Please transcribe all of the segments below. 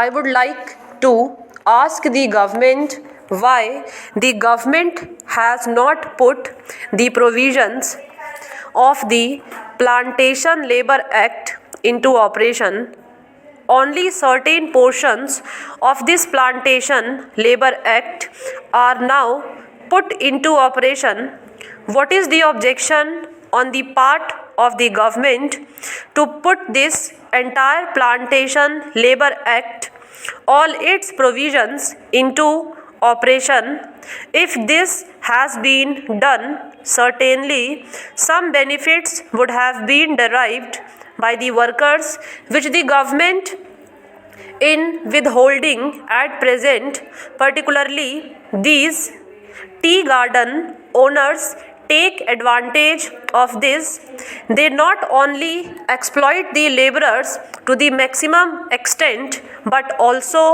I would like to ask the government why the government has not put the provisions of the Plantation Labour Act into operation. Only certain portions of this Plantation Labour Act are now put into operation. What is the objection on the part of the government to put this entire Plantation Labour Act, all its provisions, into operation? If this has been done, certainly some benefits would have been derived by the workers which the government in withholding at present. Particularly these tea garden owners take advantage of this. They not only exploit the laborers to the maximum extent but also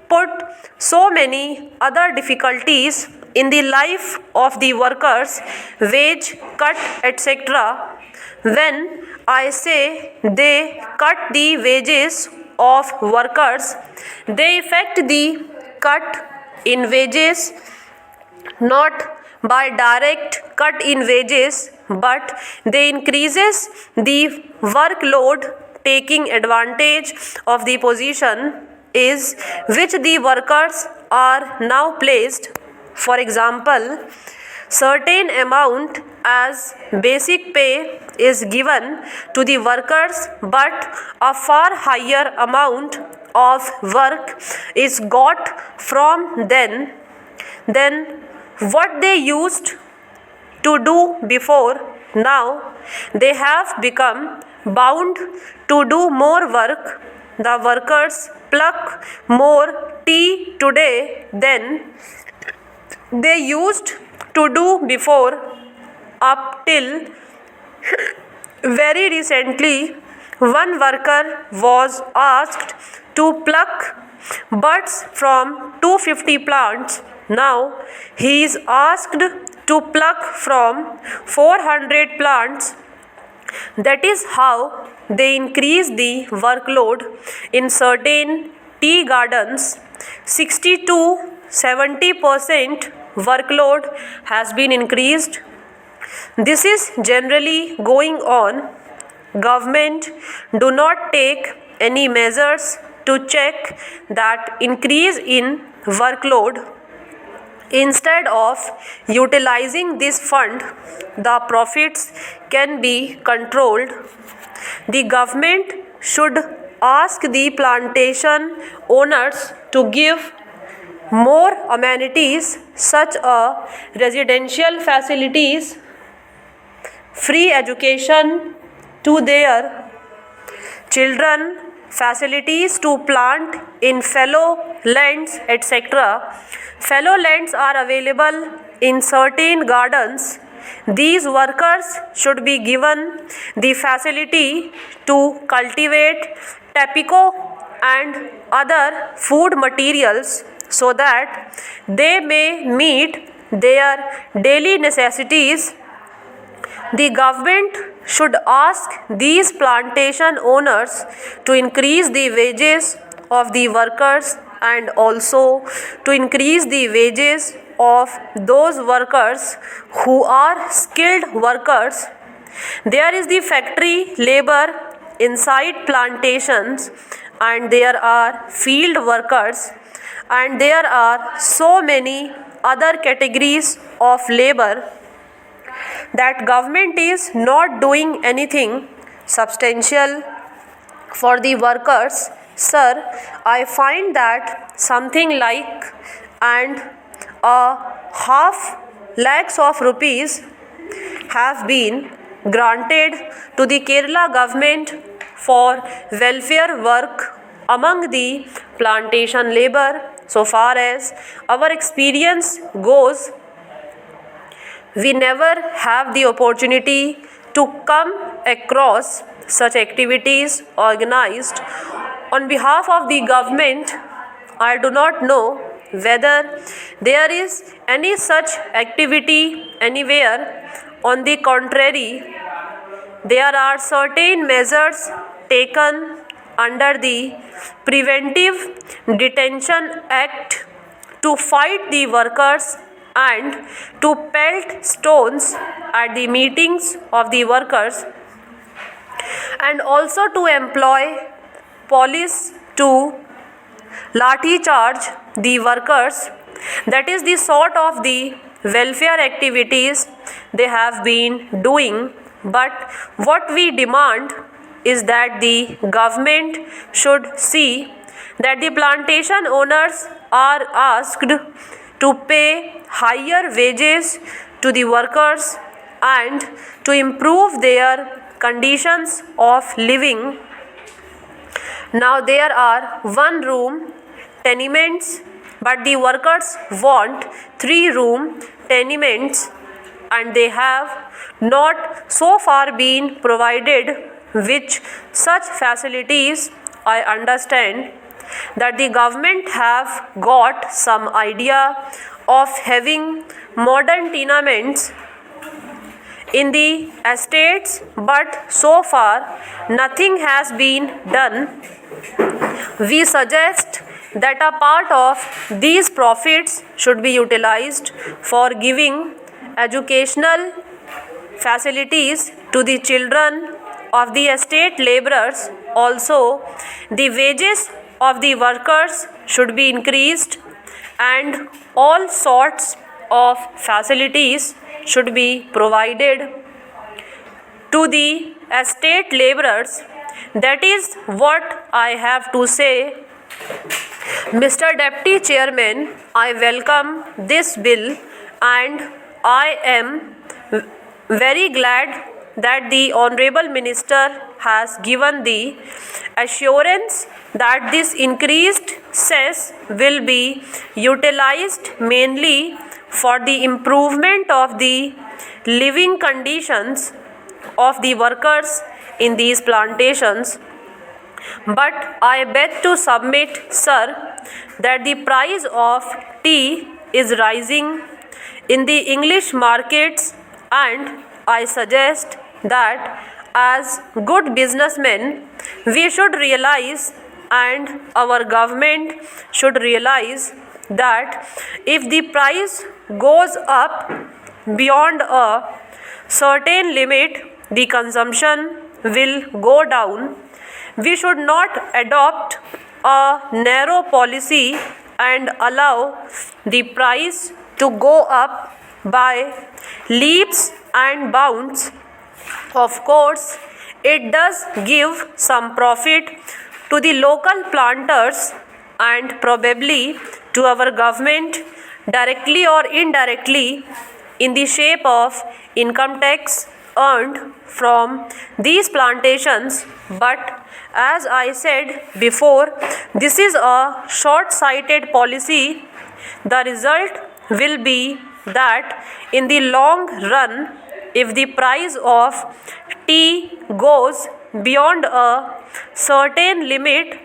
put so many other difficulties in the life of the workers, wage cut, etc. When I say they cut the wages of workers, they effect the cut in wages not by direct cut in wages, but they increases the workload, taking advantage of the position is which the workers are now placed. For example, certain amount as basic pay is given to the workers, but a far higher amount of work is got from them than what they used to do before. Now they have become bound to do more work. The workers pluck more tea today than they used to do before. Up till very recently, one worker was asked to pluck buds from 250 plants. Now he is asked to pluck from 400 plants. That is how they increase the workload in certain tea gardens. 60 to 70% workload has been increased. This is generally going on. Government do not take any measures to check that increase in workload. Instead of utilizing this fund, the profits can be controlled. The government should ask the plantation owners to give more amenities such as residential facilities, free education to their children, facilities to plant in fallow lands, etc. Fallow lands are available in certain gardens. These workers should be given the facility to cultivate tobacco and other food materials so that they may meet their daily necessities. The government should ask these plantation owners to increase the wages of the workers and also to increase the wages of those workers who are skilled workers. There is the factory labor inside plantations, and there are field workers, and there are so many other categories of labor that government is not doing anything substantial for the workers. Sir, I find that something like and a half lakhs of rupees have been granted to the Kerala government for welfare work among the plantation labor. So far as our experience goes, we never have the opportunity to come across such activities organized on behalf of the government. I do not know whether there is any such activity anywhere. On the contrary, there are certain measures taken under the Preventive Detention Act to fight the workers and to pelt stones at the meetings of the workers, and also to employ police to lathi charge the workers. That is the sort of the welfare activities they have been doing. But what we demand is that the government should see that the plantation owners are asked to pay higher wages to the workers and to improve their conditions of living. Now there are one-room tenements, but the workers want 3-room tenements, and they have not so far been provided with such facilities. I understand that the government have got some idea of having modern tenements in the estates, but so far nothing has been done. We suggest that a part of these profits should be utilized for giving educational facilities to the children of the estate laborers. Also, the wages of the workers should be increased, and all sorts of facilities should be provided to the estate laborers. That is what I have to say. Mr. Deputy Chairman, I welcome this bill, and I am very glad that the Honorable Minister has given the assurance that this increased cess will be utilized mainly for the improvement of the living conditions of the workers in these plantations. But I beg to submit, sir, that the price of tea is rising in the English markets, and I suggest that as good businessmen we should realize, and our government should realize, that if the price goes up beyond a certain limit, the consumption will go down. We should not adopt a narrow policy and allow the price to go up by leaps and bounds. Of course, it does give some profit to the local planters and probably to our government directly or indirectly in the shape of income tax earned from these plantations. But as I said before, this is a short-sighted policy. The result will be that in the long run, if the price of tea goes beyond a certain limit,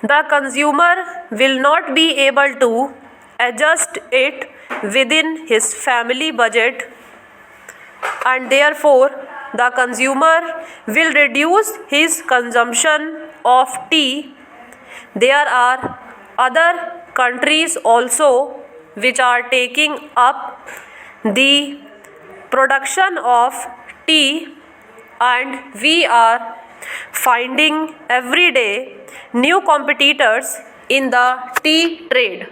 the consumer will not be able to adjust it within his family budget, and therefore the consumer will reduce his consumption of tea. There are other countries also which are taking up the production of tea, and we are finding every day new competitors in the tea trade.